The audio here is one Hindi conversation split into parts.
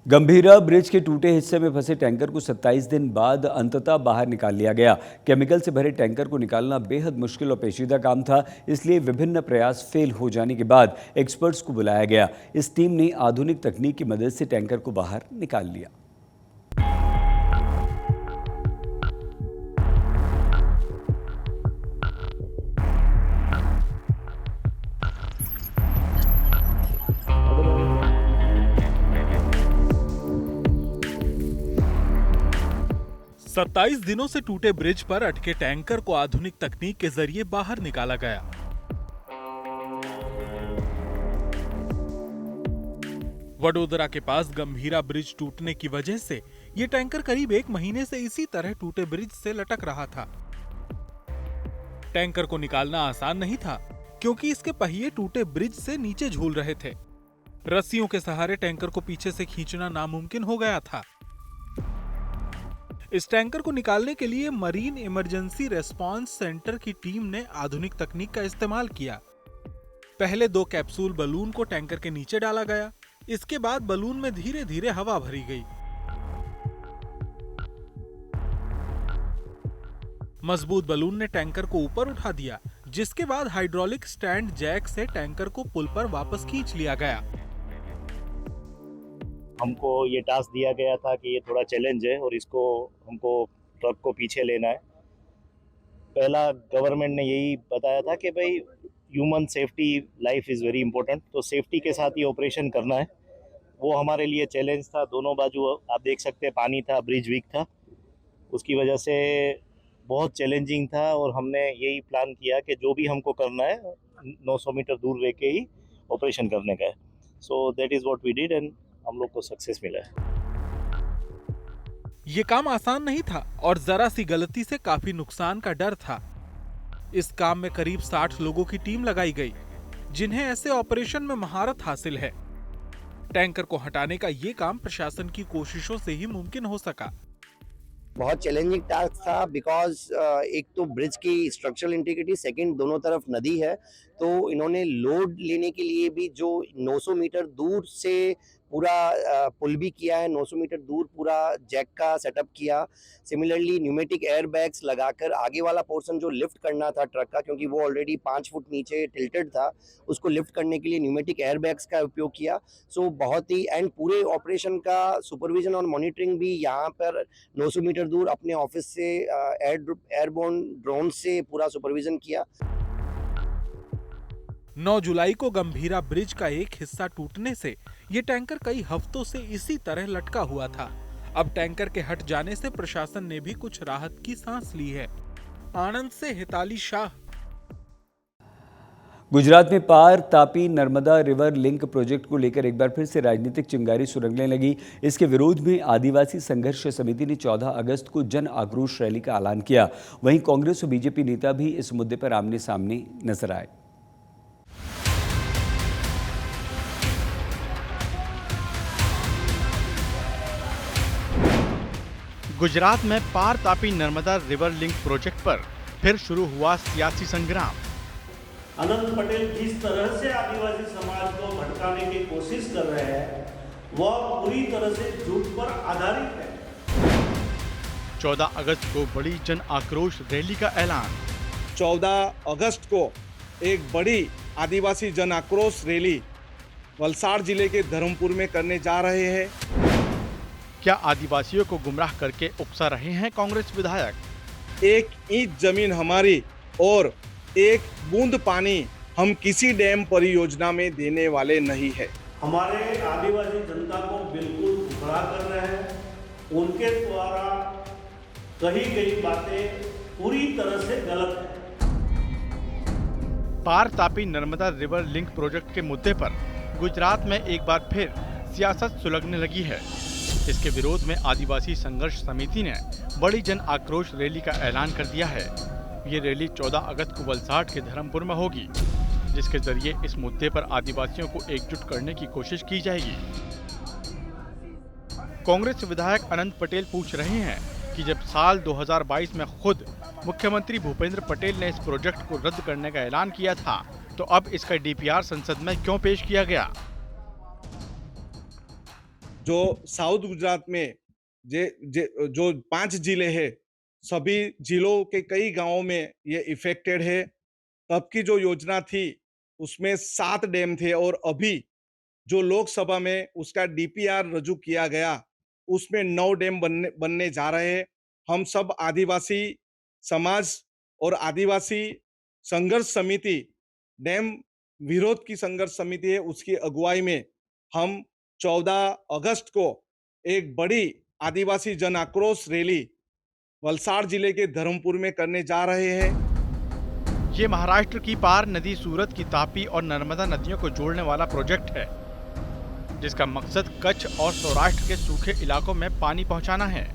गंभीरा ब्रिज के टूटे हिस्से में फंसे टैंकर को 27 दिन बाद अंततः बाहर निकाल लिया गया। केमिकल से भरे टैंकर को निकालना बेहद मुश्किल और पेचीदा काम था, इसलिए विभिन्न प्रयास फेल हो जाने के बाद एक्सपर्ट्स को बुलाया गया। इस टीम ने आधुनिक तकनीक की मदद से टैंकर को बाहर निकाल लिया। 27 दिनों से टूटे ब्रिज पर अटके टैंकर को आधुनिक तकनीक के जरिए बाहर निकाला गया। वडोदरा के पास गंभीरा ब्रिज टूटने की वजह से ये टैंकर करीब 1 महीने से इसी तरह टूटे ब्रिज से लटक रहा था। टैंकर को निकालना आसान नहीं था, क्योंकि इसके पहिए टूटे ब्रिज से नीचे झूल रहे थे। रस्सियों के सहारे टैंकर को पीछे से खींचना नामुमकिन हो गया था। इस टैंकर को निकालने के लिए मरीन इमरजेंसी रेस्पॉन्स सेंटर की टीम ने आधुनिक तकनीक का इस्तेमाल किया। पहले 2 कैप्सूल बलून को टैंकर के नीचे डाला गया। इसके बाद बलून में धीरे धीरे हवा भरी गई। मजबूत बलून ने टैंकर को ऊपर उठा दिया, जिसके बाद हाइड्रोलिक स्टैंड जैक से टैंकर को पुल पर वापस खींच लिया गया। हमको ये टास्क दिया गया था कि ये थोड़ा चैलेंज है और इसको हमको ट्रक को पीछे लेना है। पहला गवर्नमेंट ने यही बताया था कि भाई human safety, life is very important, तो सेफ्टी के साथ ये ऑपरेशन करना है। वो हमारे लिए चैलेंज था। दोनों बाजू आप देख सकते हैं पानी था, ब्रिज वीक था, उसकी वजह से बहुत चैलेंजिंग था। और हमने यही प्लान किया कि जो भी हमको करना है 900 मीटर दूर रह के ही ऑपरेशन करने का है। So that is what we did and हम लोग को सक्सेस मिला है। ये काम आसान नहीं था और जरा सी गलती से काफी नुकसान का डर था। इस काम में करीब 60 लोगों की टीम लगाई गई, जिन्हें ऐसे ऑपरेशन में महारत हासिल है। टैंकर को हटाने का ये काम प्रशासन की कोशिशों से ही मुमकिन हो सका। बहुत चैलेंजिंग टास्क था, बिकॉज एक तो ब्रिज की स्ट्रक्चरल इंटीग्रिटी, सेकंड दोनों तरफ नदी है, तो इन्होंने लोड लेने के लिए भी जो 900 मीटर दूर से पूरा पुल भी किया है, 900 मीटर दूर पूरा जैक का सेटअप किया। सिमिलरली न्यूमेटिक एयर बैग्स लगाकर आगे वाला पोर्शन जो लिफ्ट करना था ट्रक का, क्योंकि वो ऑलरेडी 5 फुट नीचे टिल्टेड था, उसको लिफ्ट करने के लिए न्यूमेटिक एयर बैग्स का उपयोग किया। सो बहुत ही, एंड पूरे ऑपरेशन का सुपरविजन और मॉनिटरिंग भी यहाँ पर 900 मीटर दूर अपने ऑफिस से एयरबोर्न ड्रोन से पूरा सुपरविजन किया। 9 जुलाई को गंभीरा ब्रिज का एक हिस्सा टूटने से ये टैंकर कई हफ्तों से इसी तरह लटका हुआ था। अब टैंकर के हट जाने से प्रशासन ने भी कुछ राहत की सांस ली है। आनंद से हिताली शाह। गुजरात में Par Tapi Narmada river link project को लेकर एक बार फिर से राजनीतिक चिंगारी सुलगने लगी। इसके विरोध में आदिवासी संघर्ष समिति ने 14 अगस्त को जन आक्रोश रैली का ऐलान किया। वहीं कांग्रेस और बीजेपी नेता भी इस मुद्दे पर आमने सामने नजर आए। गुजरात में Par Tapi Narmada river link project पर फिर शुरू हुआ सियासी संग्राम। अनंत पटेल जिस तरह से आदिवासी समाज को भटकाने की कोशिश कर रहे हैं, वह पूरी तरह से झूठ पर आधारित है। 14 अगस्त को बड़ी जन आक्रोश रैली का ऐलान। 14 अगस्त को एक बड़ी आदिवासी जन आक्रोश रैली वलसाड़ जिले के धर्मपुर में करने जा रहे हैं। क्या आदिवासियों को गुमराह करके उकसा रहे हैं कांग्रेस विधायक? एक इंच जमीन हमारी और एक बूंद पानी हम किसी डैम परियोजना में देने वाले नहीं है। हमारे आदिवासी जनता को बिल्कुल गुमराह कर रहे हैं। उनके द्वारा कही गई बातें पूरी तरह से गलत है। Par Tapi Narmada river link project के मुद्दे पर गुजरात में एक बार फिर सियासत सुलगने लगी है। इसके विरोध में आदिवासी संघर्ष समिति ने बड़ी जन आक्रोश रैली का ऐलान कर दिया है। ये रैली 14 अगस्त को वलसाड़ के धर्मपुर में होगी, जिसके जरिए इस मुद्दे पर आदिवासियों को एकजुट करने की कोशिश की जाएगी। कांग्रेस विधायक अनंत पटेल पूछ रहे हैं कि जब साल 2022 में खुद मुख्यमंत्री भूपेंद्र पटेल ने इस प्रोजेक्ट को रद्द करने का ऐलान किया था, तो अब इसका डीपीआर संसद में क्यों पेश किया गया? जो साउथ गुजरात में जो 5 जिले हैं, सभी जिलों के कई गांवों में ये इफेक्टेड है। तब की जो योजना थी उसमें 7 डैम थे और अभी जो लोकसभा में उसका डीपीआर रजू किया गया उसमें 9 डैम बनने जा रहे हैं। हम सब आदिवासी समाज और आदिवासी संघर्ष समिति, डैम विरोध की संघर्ष समिति है, उसकी अगुवाई में हम 14 अगस्त को एक बड़ी आदिवासी जन आक्रोश रैली वलसाड़ जिले के धर्मपुर में करने जा रहे हैं। ये महाराष्ट्र की पार नदी सूरत की तापी और नर्मदा नदियों को जोड़ने वाला प्रोजेक्ट है, जिसका मकसद कच्छ और सौराष्ट्र के सूखे इलाकों में पानी पहुंचाना है।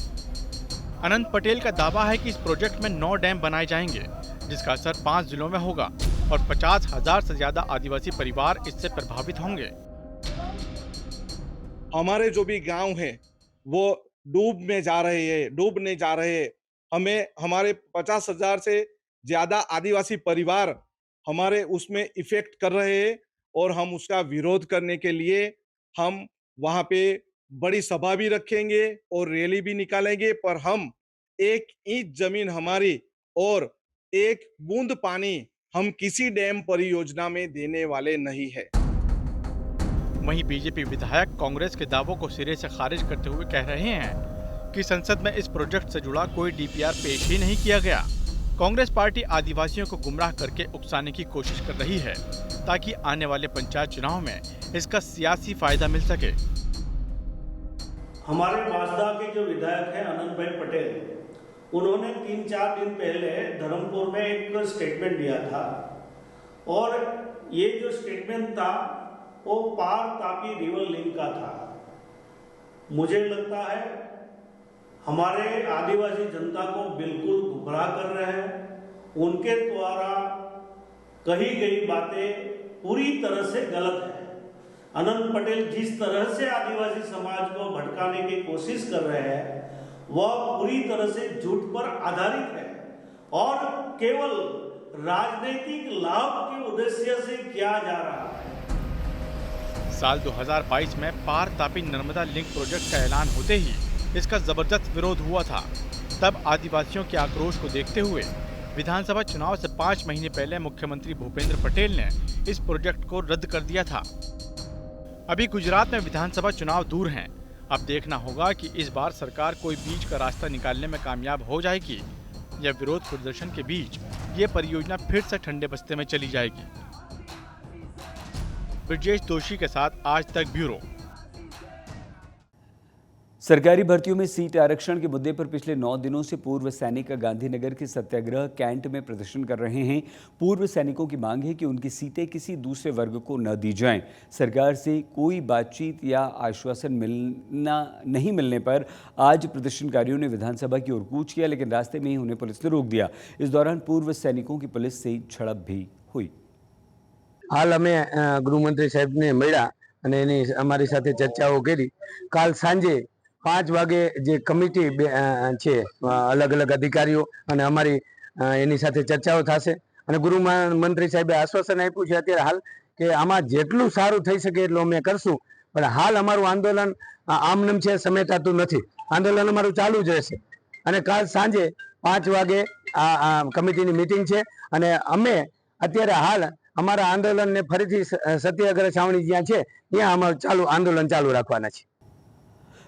अनंत पटेल का दावा है कि इस प्रोजेक्ट में 9 डैम बनाए जाएंगे, जिसका असर 5 जिलों में होगा और 50,000 से ज्यादा आदिवासी परिवार इससे प्रभावित होंगे। हमारे जो भी गांव हैं वो डूबने जा रहे हैं। हमें हमारे 50,000 से ज्यादा आदिवासी परिवार हमारे उसमें इफेक्ट कर रहे हैं और हम उसका विरोध करने के लिए हम वहां पे बड़ी सभा भी रखेंगे और रैली भी निकालेंगे। पर हम 1 इंच जमीन हमारी और 1 बूंद पानी हम किसी डैम परियोजना में देने वाले नहीं है। वहीं बीजेपी विधायक कांग्रेस के दावों को सिरे से खारिज करते हुए कह रहे हैं कि संसद में इस प्रोजेक्ट से जुड़ा कोई डीपीआर पेश ही नहीं किया गया। कांग्रेस पार्टी आदिवासियों को गुमराह करके उकसाने की कोशिश कर रही है ताकि आने वाले पंचायत चुनाव में इसका सियासी फायदा मिल सके। हमारे बांसदा के जो विधायक हैं अनंत भाई पटेल, उन्होंने 3-4 दिन पहले धर्मपुर में एक स्टेटमेंट दिया था और ये जो स्टेटमेंट था वो पार तापी रिवर लिंक का था। मुझे लगता है हमारे आदिवासी जनता को बिल्कुल गुमराह कर रहे हैं। उनके द्वारा कही गई बातें पूरी तरह से गलत है। अनंत पटेल जिस तरह से आदिवासी समाज को भटकाने की कोशिश कर रहे हैं वह पूरी तरह से झूठ पर आधारित है और केवल राजनीतिक लाभ के उद्देश्य से किया जा रहा है। साल 2022 में पार तापी नर्मदा लिंक प्रोजेक्ट का ऐलान होते ही इसका जबरदस्त विरोध हुआ था। तब आदिवासियों के आक्रोश को देखते हुए विधानसभा चुनाव से 5 महीने पहले मुख्यमंत्री भूपेंद्र पटेल ने इस प्रोजेक्ट को रद्द कर दिया था। अभी गुजरात में विधानसभा चुनाव दूर हैं। अब देखना होगा कि इस बार सरकार कोई बीच का रास्ता निकालने में कामयाब हो जाएगी या विरोध प्रदर्शन के बीच ये परियोजना फिर से ठंडे बस्ते में चली जाएगी। ब्रजेश दोषी के साथ आज तक ब्यूरो। सरकारी भर्तियों में सीट आरक्षण के मुद्दे पर पिछले 9 दिनों से पूर्व सैनिक गांधीनगर के सत्याग्रह कैंट में प्रदर्शन कर रहे हैं। पूर्व सैनिकों की मांग है कि उनकी सीटें किसी दूसरे वर्ग को न दी जाएं। सरकार से कोई बातचीत या आश्वासन नहीं मिलने पर आज प्रदर्शनकारियों ने विधानसभा की ओर कूच किया, लेकिन रास्ते में ही उन्हें पुलिस ने रोक दिया। इस दौरान पूर्व सैनिकों की पुलिस से झड़प भी हुई। हाल अमे गृहमंत्री साहेब ने મળ્યા અને એની અમારી સાથે ચર્ચાઓ કરી। કાલ સાંજે 5 વાગે જે કમિટી છે અલગ અલગ અધિકારીઓ અને અમારી એની સાથે ચર્ચાઓ થશે અને ગૃહમંત્રી સાહેબે આશ્વાસન આપ્યું છે અત્યારે હાલ કે આમાં જેટલું સારું થઈ શકે એટલું અમે કરશું, પણ હાલ અમારું આંદોલન આમનામ છે, સમેટાતું નથી। આંદોલન અમારું ચાલુ જ રહેશે અને કાલ સાંજે 5 વાગે આ કમિટીની મીટિંગ છે અને અમે અત્યારે હાલ हमारा आंदोलन ने फरीथी सत्याग्रह छावनी ज्यां छे ત્યાં અમારું आंदोलन चालू रखवाना छे।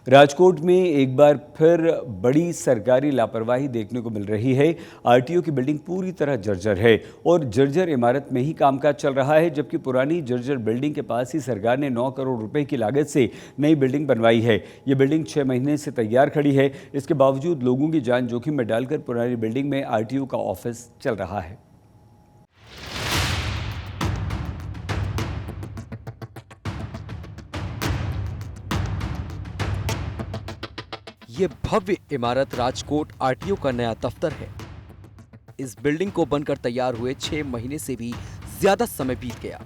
राजकोट में एक बार फिर बड़ी सरकारी लापरवाही देखने को मिल रही है। आरटीओ की बिल्डिंग पूरी तरह जर्जर है और जर्जर इमारत में ही कामकाज चल रहा है, जबकि पुरानी जर्जर बिल्डिंग के पास ही सरकार ने 9 करोड़ रुपए की लागत से नई बिल्डिंग बनवाई है। ये बिल्डिंग 6 महीने से तैयार खड़ी है। इसके बावजूद लोगों की जान जोखिम में डालकर पुरानी बिल्डिंग में आरटीओ का ऑफिस चल रहा है। ये भव्य इमारत राजकोट आरटीओ का नया दफ्तर है। इस बिल्डिंग को बनकर तैयार हुए 6 महीने से भी ज्यादा समय बीत गया।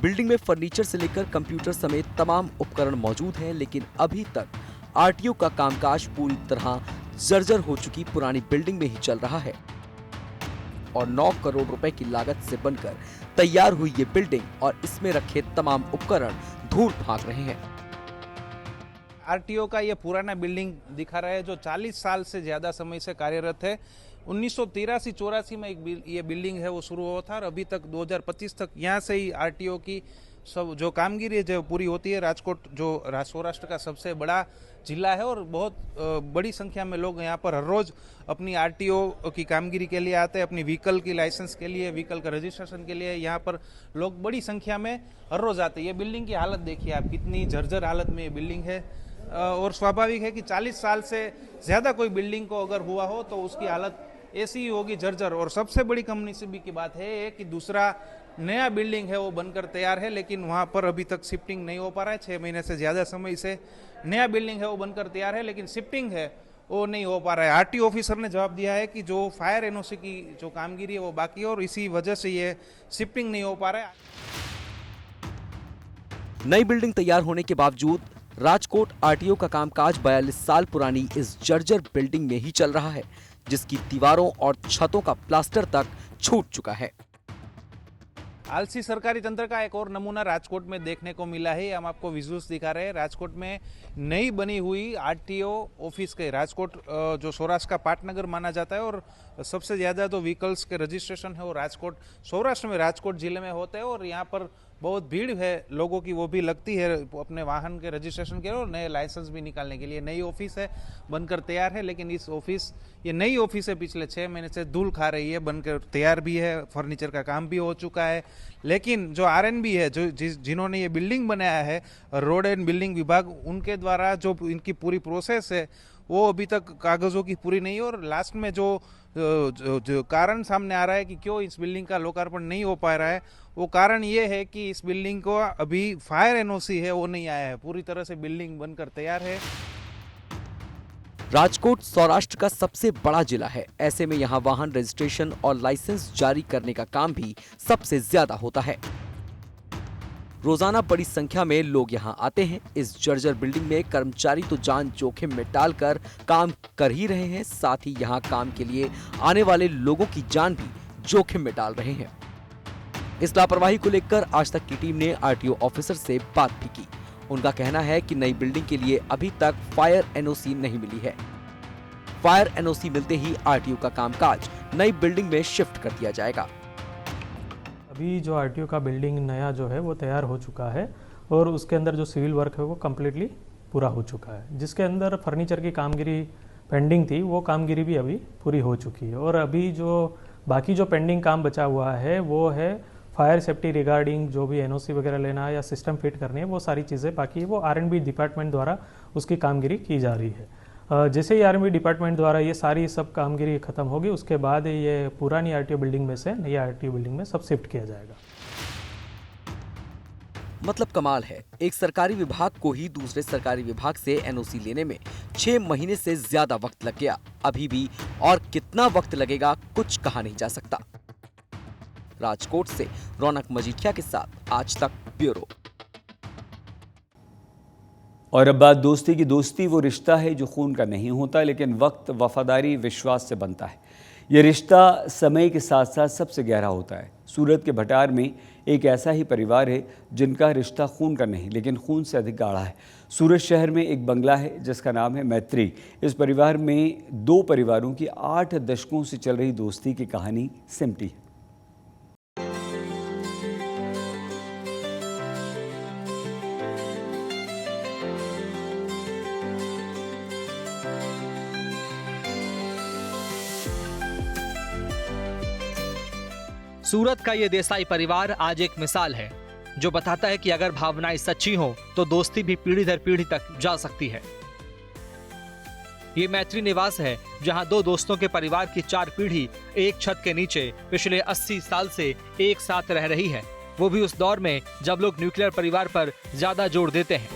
बिल्डिंग में फर्नीचर से लेकर कंप्यूटर समेत तमाम उपकरण मौजूद हैं, लेकिन अभी तक आरटीओ का कामकाज पूरी तरह जर्जर हो चुकी पुरानी बिल्डिंग में ही चल रहा है और 9 करोड़ रुपए की लागत से बनकर तैयार हुई ये बिल्डिंग और इसमें रखे तमाम उपकरण धूल फेंक रहे हैं। आरटीओ का ये पुराना बिल्डिंग दिखा रहा है जो 40 साल से ज़्यादा समय से कार्यरत है। 1983-84 में ये बिल्डिंग है वो शुरू हुआ था और अभी तक 2025 तक यहाँ से ही आरटीओ की सब जो कामगिरी है जो पूरी होती है। राजकोट जो सौराष्ट्र का सबसे बड़ा जिला है और बहुत बड़ी संख्या में लोग यहाँ पर हर रोज़ अपनी आरटीओ की कामगिरी के लिए आते हैं, अपनी व्हीकल की लाइसेंस के लिए, व्हीकल का रजिस्ट्रेशन के लिए यहाँ पर लोग बड़ी संख्या में हर रोज़ आते हैं। ये बिल्डिंग की हालत देखिए आप, कितनी जर्जर हालत में ये बिल्डिंग है और स्वाभाविक है कि 40 साल से ज़्यादा कोई बिल्डिंग को अगर हुआ हो तो उसकी हालत ऐसी ही होगी, जर्जर। और सबसे बड़ी कमनसीबी की बात है कि दूसरा नया बिल्डिंग है वो बनकर तैयार है, लेकिन वहाँ पर अभी तक शिफ्टिंग नहीं हो पा रहा है। 6 महीने से ज़्यादा समय से नया बिल्डिंग है वो बनकर तैयार है, लेकिन शिफ्टिंग है वो नहीं हो पा रहा है। आरटीओ ऑफिसर ने जवाब दिया है कि जो फायर एनओसी की जो कामगिरी है वो बाकी है और इसी वजह से ये शिफ्टिंग नहीं हो पा रहा है। नई बिल्डिंग तैयार होने के बावजूद राजकोट आरटीओ का कामकाज 42 साल पुरानी इस जर्जर बिल्डिंग में ही चल रहा है, जिसकी दीवारों और छतों का प्लास्टर तक छूट चुका है। आलसी सरकारी तंत्र का एक और नमूना राजकोट में देखने को मिला है। हम आपको विजुअल्स दिखा रहे हैं। राजकोट में नई बनी हुई आरटीओ ऑफिस के, राजकोट जो सौराष्ट्र का पाटनगर माना जाता है और सबसे ज़्यादा जो व्हीकल्स के रजिस्ट्रेशन है वो राजकोट सौराष्ट्र में राजकोट जिले में होते हैं और यहाँ पर बहुत भीड़ है लोगों की, वो भी लगती है अपने वाहन के रजिस्ट्रेशन के लिए और नए लाइसेंस भी निकालने के लिए। नई ऑफिस है, बनकर तैयार है, लेकिन ये नई ऑफिस है पिछले 6 महीने से धूल खा रही है। बनकर तैयार भी है, फर्नीचर का काम भी हो चुका है, लेकिन जो आरएनबी है, जिन्होंने ये बिल्डिंग बनाया है, रोड एंड बिल्डिंग विभाग, उनके द्वारा जो इनकी पूरी प्रोसेस है वो अभी तक कागज़ों की पूरी नहीं है। और लास्ट में जो कारण सामने आ रहा है कि क्यों इस बिल्डिंग का लोकार्पण नहीं हो पा रहा है, वो कारण ये है कि इस बिल्डिंग को अभी फायर एनओसी है वो नहीं आया है। पूरी तरह से बिल्डिंग बनकर तैयार है। राजकोट सौराष्ट्र का सबसे बड़ा जिला है, ऐसे में यहाँ वाहन रजिस्ट्रेशन और लाइसेंस जारी करने का काम भी सबसे ज्यादा होता है। रोजाना बड़ी संख्या में लोग यहाँ आते हैं। इस जर्जर बिल्डिंग में कर्मचारी तो जान जोखिम में डालकर काम कर ही रहे हैं, साथ ही यहाँ काम के लिए आने वाले लोगों की जान भी जोखिम में डाल रहे हैं। इस लापरवाही को लेकर आज तक की टीम ने आरटीओ ऑफिसर से बात भी की। उनका कहना है कि नई बिल्डिंग के लिए अभी तक फायर एनओसी नहीं मिली है। फायर एनओसी मिलते ही आरटीओ का कामकाज नई बिल्डिंग में शिफ्ट कर दिया जाएगा। अभी जो आरटीओ का बिल्डिंग नया जो है वो तैयार हो चुका है और उसके अंदर जो सिविल वर्क है वो कम्प्लीटली पूरा हो चुका है। जिसके अंदर फर्नीचर की कामगिरी पेंडिंग थी वो कामगिरी भी अभी पूरी हो चुकी है और अभी जो बाकी जो पेंडिंग काम बचा हुआ है वो है फायर सेफ्टी रिगार्डिंग, जो भी एनओसी वगैरह लेना है या सिस्टम फिट करनी है, वो सारी चीज़ें बाकी है, वो आरएनबी डिपार्टमेंट द्वारा उसकी कामगिरी की जा रही है। जैसे ही आरएनबी डिपार्टमेंट द्वारा ये सारी सब कामगिरी खत्म होगी उसके बाद ये पुरानी आरटीओ बिल्डिंग में से नई आरटीओ बिल्डिंग में सब शिफ्ट किया जाएगा। मतलब कमाल है, एक सरकारी विभाग को ही दूसरे सरकारी विभाग से एनओसी लेने में 6 महीने से ज्यादा वक्त लग गया। अभी भी और कितना वक्त लगेगा कुछ कहा नहीं जा सकता। राजकोट से रौनक मजीठिया के साथ आज तक ब्यूरो। और अब बात दोस्ती की। दोस्ती वो रिश्ता है जो खून का नहीं होता, लेकिन वक्त, वफादारी, विश्वास से बनता है। ये रिश्ता समय के साथ साथ सबसे गहरा होता है। सूरत के भटार में एक ऐसा ही परिवार है जिनका रिश्ता खून का नहीं लेकिन खून से अधिक गाढ़ा है। सूरत शहर में एक बंगला है जिसका नाम है मैत्री। इस परिवार में 2 परिवारों की 8 दशकों से चल रही दोस्ती की कहानी सिमटी है। सूरत का ये देसाई परिवार आज एक मिसाल है जो बताता है कि अगर भावनाएं सच्ची हों तो दोस्ती भी पीढ़ी दर पीढ़ी तक जा सकती है। ये मैत्री निवास है जहां 2 दोस्तों के परिवार की 4 पीढ़ी एक छत के नीचे पिछले 80 साल से एक साथ रह रही है, वो भी उस दौर में जब लोग न्यूक्लियर परिवार पर ज्यादा जोर देते हैं।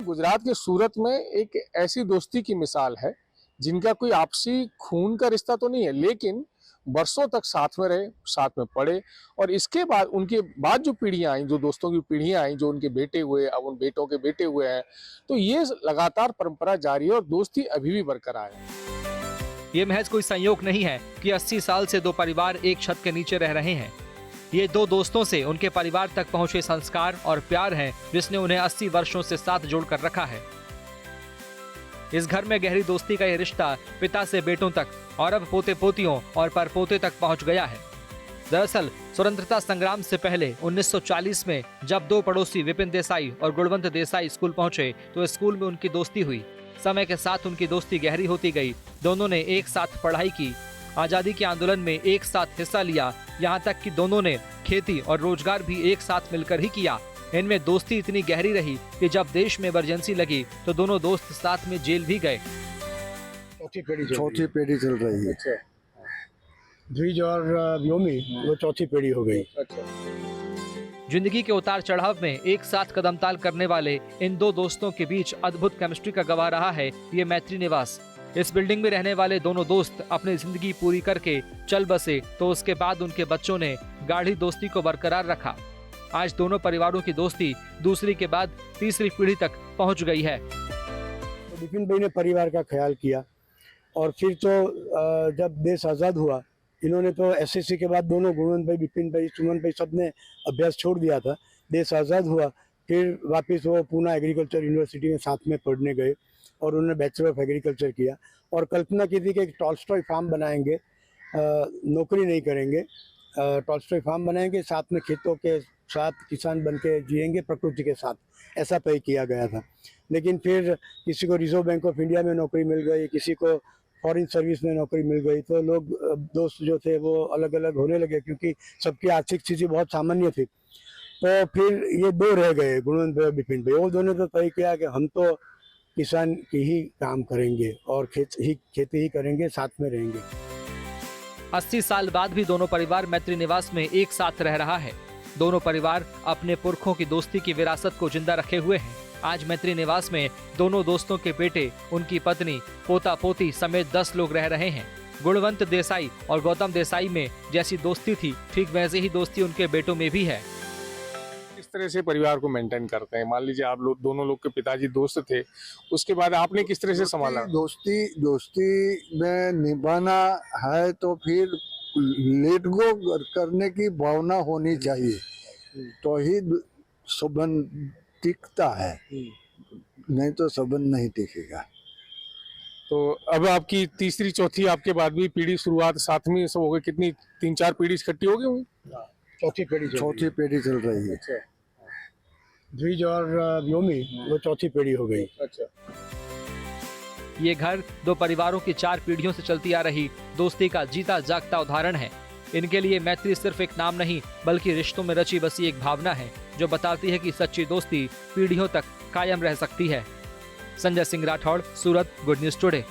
गुजरात के सूरत में एक ऐसी दोस्ती की मिसाल है जिनका कोई आपसी खून का रिश्ता तो नहीं है, लेकिन बरसों तक साथ में रहे, साथ में पढ़े और इसके बाद उनके बाद जो पीढ़ियां आई, जो दोस्तों की पीढ़ियां आई, जो उनके बेटे हुए, अब उन बेटों के बेटे हुए हैं, तो ये लगातार परंपरा जारी है और दोस्ती अभी भी बरकरार है। ये महज कोई संयोग नहीं है कि 80 साल से 2 परिवार एक छत के नीचे रह रहे हैं। ये दो दोस्तों से उनके परिवार तक पहुंचे संस्कार और प्यार है जिसने उन्हें 80 वर्षों से साथ जोड़कर रखा है। इस घर में गहरी दोस्ती का ये रिश्ता पिता से बेटों तक और अब पोते पोतियों और परपोते तक पहुंच गया है। दरअसल स्वतंत्रता संग्राम से पहले 1940 में जब दो पड़ोसी विपिन देसाई और गुणवंत देसाई स्कूल पहुंचे तो स्कूल में उनकी दोस्ती हुई। समय के साथ उनकी दोस्ती गहरी होती गई। दोनों ने एक साथ पढ़ाई की, आजादी के आंदोलन में एक साथ हिस्सा लिया, यहाँ तक कि दोनों ने खेती और रोजगार भी एक साथ मिलकर ही किया। इनमें दोस्ती इतनी गहरी रही कि जब देश में इमरजेंसी लगी तो दोनों दोस्त साथ में जेल भी गए। चौथी पीढ़ी चल रही है। द्विज और व्योमी वो चौथी पीढ़ी हो गई। जिंदगी के उतार चढ़ाव में एक साथ कदमताल करने वाले इन दो दोस्तों के बीच अद्भुत केमिस्ट्री का गवाह रहा है ये मैत्री निवास। इस बिल्डिंग में रहने वाले दोनों दोस्त अपनी जिंदगी पूरी करके चल बसे तो उसके बाद उनके बच्चों ने गाढ़ी दोस्ती को बरकरार रखा। आज दोनों परिवारों की दोस्ती दूसरी के बाद तीसरी पीढ़ी तक पहुंच गई है। तो विपिन भाई ने परिवार का ख्याल किया और फिर तो जब देश आज़ाद हुआ इन्होंने तो एसएससी के बाद दोनों गुणवंत भाई, विपिन भाई, सुमन भाई सबने अभ्यास छोड़ दिया था। देश आज़ाद हुआ फिर वापस वो पूना एग्रीकल्चर यूनिवर्सिटी में साथ में पढ़ने गए और उन्होंने बैचलर ऑफ एग्रीकल्चर किया और कल्पना की थी कि एक टॉल्स्टॉय फार्म बनाएंगे, नौकरी नहीं करेंगे, टॉल्स्टॉय फार्म बनाएंगे, साथ में खेतों के साथ किसान बन के जिएंगे प्रकृति के साथ, ऐसा तय किया गया था। लेकिन फिर किसी को रिजर्व बैंक ऑफ इंडिया में नौकरी मिल गई, किसी को फॉरेन सर्विस में नौकरी मिल गई, तो लोग दोस्त जो थे वो अलग अलग होने लगे क्योंकि सबकी आर्थिक स्थिति बहुत सामान्य थी। तो फिर ये दो रह गए, गुणवंत भाई और विपिन भाई। वो दोनों तो तय किया कि हम तो किसान की ही काम करेंगे और खेती ही करेंगे, साथ में रहेंगे। 80 साल बाद भी दोनों परिवार मैत्री निवास में एक साथ रह रहा है। दोनों परिवार अपने पुरखों की दोस्ती की विरासत को जिंदा रखे हुए हैं। आज मैत्री निवास में दोनों दोस्तों के बेटे, उनकी पत्नी, पोता पोती समेत 10 लोग रह रहे हैं। गुणवंत देसाई और गौतम देसाई में जैसी दोस्ती थी ठीक वैसे ही दोस्ती उनके बेटों में भी है। किस तरह से परिवार को मेंटेन करते हैं? मान लीजिए आप लोग दोनों लोग के पिताजी दोस्त थे, उसके बाद आपने किस तरह से संभाला? दोस्ती में निभाना है तो फिर लेट गो करने की भावना होनी चाहिए तो ही संबंध टिकता है, नहीं तो संबंध नहीं टिकेगा। तो अब आपकी तीसरी चौथी आपके बाद भी पीढ़ी शुरुआत साथ में सब हो गई, कितनी 3-4 पीढ़ी इकट्ठी हो गई होंगी? चौथी पीढ़ी चल रही है। द्विज और व्योमी वो चौथी पीढ़ी हो गई। ये घर दो परिवारों की 4 पीढ़ियों से चलती आ रही दोस्ती का जीता जागता उदाहरण है। इनके लिए मैत्री सिर्फ एक नाम नहीं बल्कि रिश्तों में रची बसी एक भावना है जो बताती है कि सच्ची दोस्ती पीढ़ियों तक कायम रह सकती है। संजय सिंह राठौड़, सूरत, गुड न्यूज टुडे।